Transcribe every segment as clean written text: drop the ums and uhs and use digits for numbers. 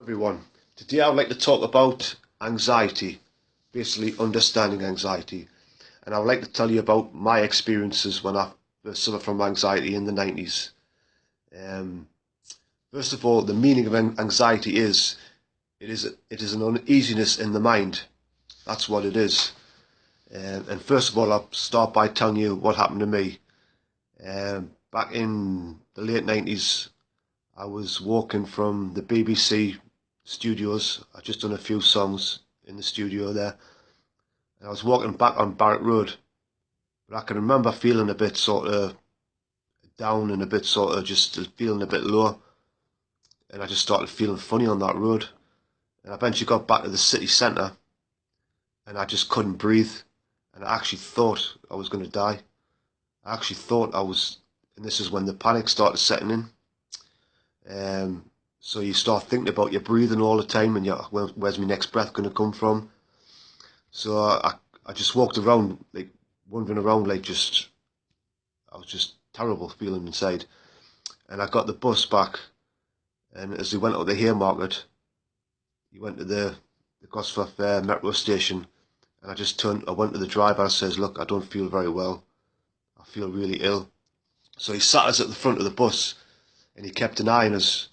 Everyone. Today I would like to talk about anxiety, basically understanding anxiety. And I would like to tell you about my experiences when I first suffered from anxiety in the 90s. Um, First of all, the meaning of anxiety is it is an uneasiness in the mind. That's what it is. And first of all, I'll start by telling you what happened to me. Back in the late 90s, I was walking from the BBC studios. I'd just done a few songs in the studio there. And I was walking back on Barrack Road. But I can remember feeling a bit sort of down and a bit sort of just feeling a bit low. And I just started feeling funny on that road. And I eventually got back to the city centre and I just couldn't breathe. And I actually thought I was going to die. I actually thought I was, and this is when the panic started setting in. So you start thinking about your breathing all the time and where's my next breath going to come from? So I just walked around, like wandering around, like I was just terrible feeling inside. And I got the bus back, and as we went out the Haymarket, he went to the Gosforth metro station, and I went to the driver and says, "Look, I don't feel very well. I feel really ill." So he sat us at the front of the bus, and he kept an eye on us.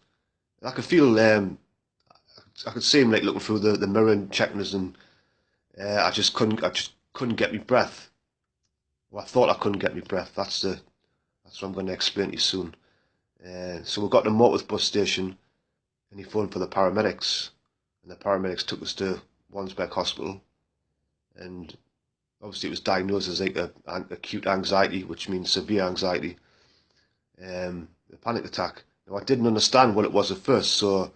I could feel, I could see him like looking through the mirror and checking us, and I just couldn't get my breath. Well, I thought I couldn't get my breath. That's what I'm going to explain to you soon. So we got to Morpeth bus station, and he phoned for the paramedics, and the paramedics took us to Wansbeck Hospital, and obviously it was diagnosed as like acute anxiety, which means severe anxiety, a panic attack. Now I didn't understand what it was at first, so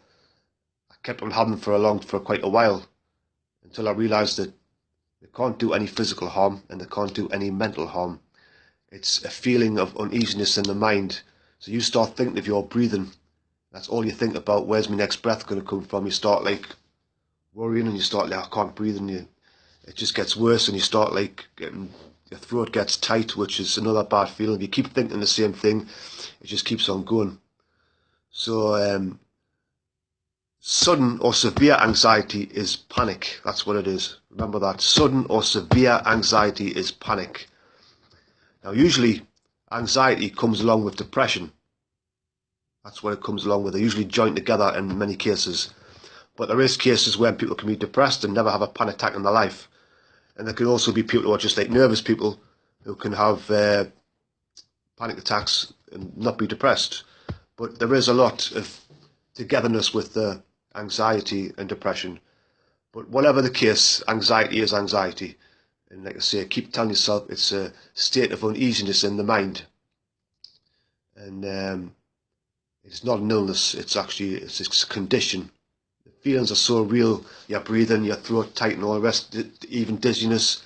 I kept on having for quite a while, until I realised that they can't do any physical harm and they can't do any mental harm. It's a feeling of uneasiness in the mind. So you start thinking of your breathing. That's all you think about. Where's my next breath going to come from? You start like worrying, and you start like, I can't breathe, and it just gets worse, and you start like your throat gets tight, which is another bad feeling. If you keep thinking the same thing, it just keeps on going. So sudden or severe anxiety is panic. That's what it is. Remember that. Sudden or severe anxiety is panic. Now, usually, anxiety comes along with depression. That's what it comes along with. They usually join together in many cases. But there is cases where people can be depressed and never have a panic attack in their life. And there can also be people who are just like nervous people who can have panic attacks and not be depressed. But there is a lot of togetherness with the anxiety and depression. But whatever the case, anxiety is anxiety. And like I say, keep telling yourself it's a state of uneasiness in the mind. And it's not an illness, it's a condition. The feelings are so real, your breathing, your throat tight and all the rest, even dizziness,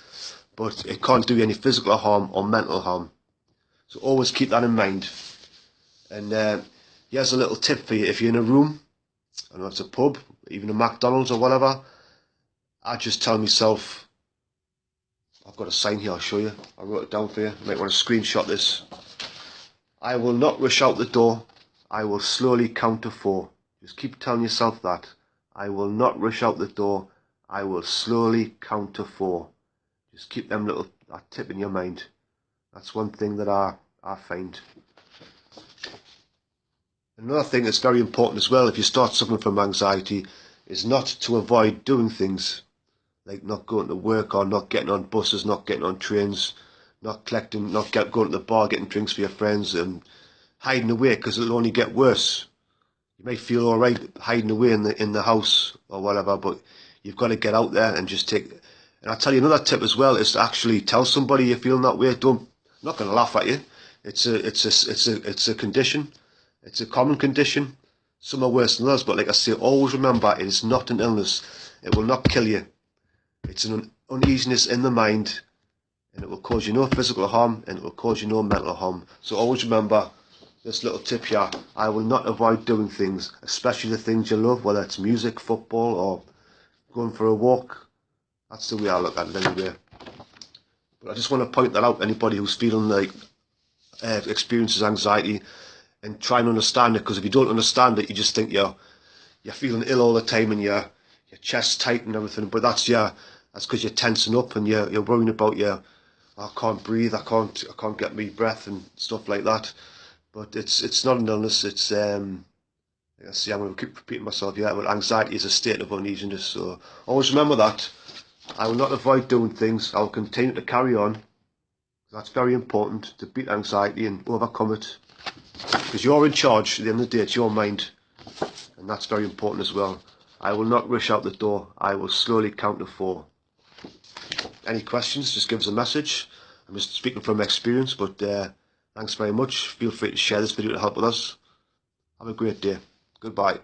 but it can't do you any physical harm or mental harm. So always keep that in mind. And here's a little tip for you. If you're in a room, I know it's a pub, even a McDonald's or whatever, I just tell myself, I've got a sign here, I'll show you. I wrote it down for you. You might want to screenshot this. I will not rush out the door. I will slowly count to 4. Just keep telling yourself that. I will not rush out the door. I will slowly count to 4. Just keep that tip in your mind. That's one thing that I find. Another thing that's very important as well, if you start suffering from anxiety, is not to avoid doing things. Like not going to work or not getting on buses, not getting on trains, going to the bar, getting drinks for your friends, and hiding away, because it'll only get worse. You may feel all right hiding away in the house or whatever, but you've got to get out there and just take. And I'll tell you another tip as well, is to actually tell somebody you're feeling that way. I'm not going to laugh at you. It's a condition. It's a common condition. Some are worse than others, but like I say, always remember, it is not an illness. It will not kill you. It's an uneasiness in the mind, and it will cause you no physical harm, and it will cause you no mental harm. So always remember this little tip here. I will not avoid doing things, especially the things you love, whether it's music, football, or going for a walk. That's the way I look at it anyway. But I just want to point that out to anybody who's feeling like experiences anxiety, and try and understand it, because if you don't understand it, you just think you're you're feeling ill all the time and your chest tight and everything, but that's because you're tensing up and you're worrying about I can't breathe, I can't get me breath and stuff like that. But it's not an illness. It's I see I'm going to keep repeating myself. Yeah, but anxiety is a state of uneasiness. So always remember that. I will not avoid doing things. I will continue to carry on. That's very important, to beat anxiety and overcome it. Because you're in charge. At the end of the day, it's your mind, and that's very important as well. I will not rush out the door. I will slowly count to 4. Any questions, just give us a message. I'm just speaking from experience, but thanks very much. Feel free to share this video to help with us. Have a great day. Goodbye.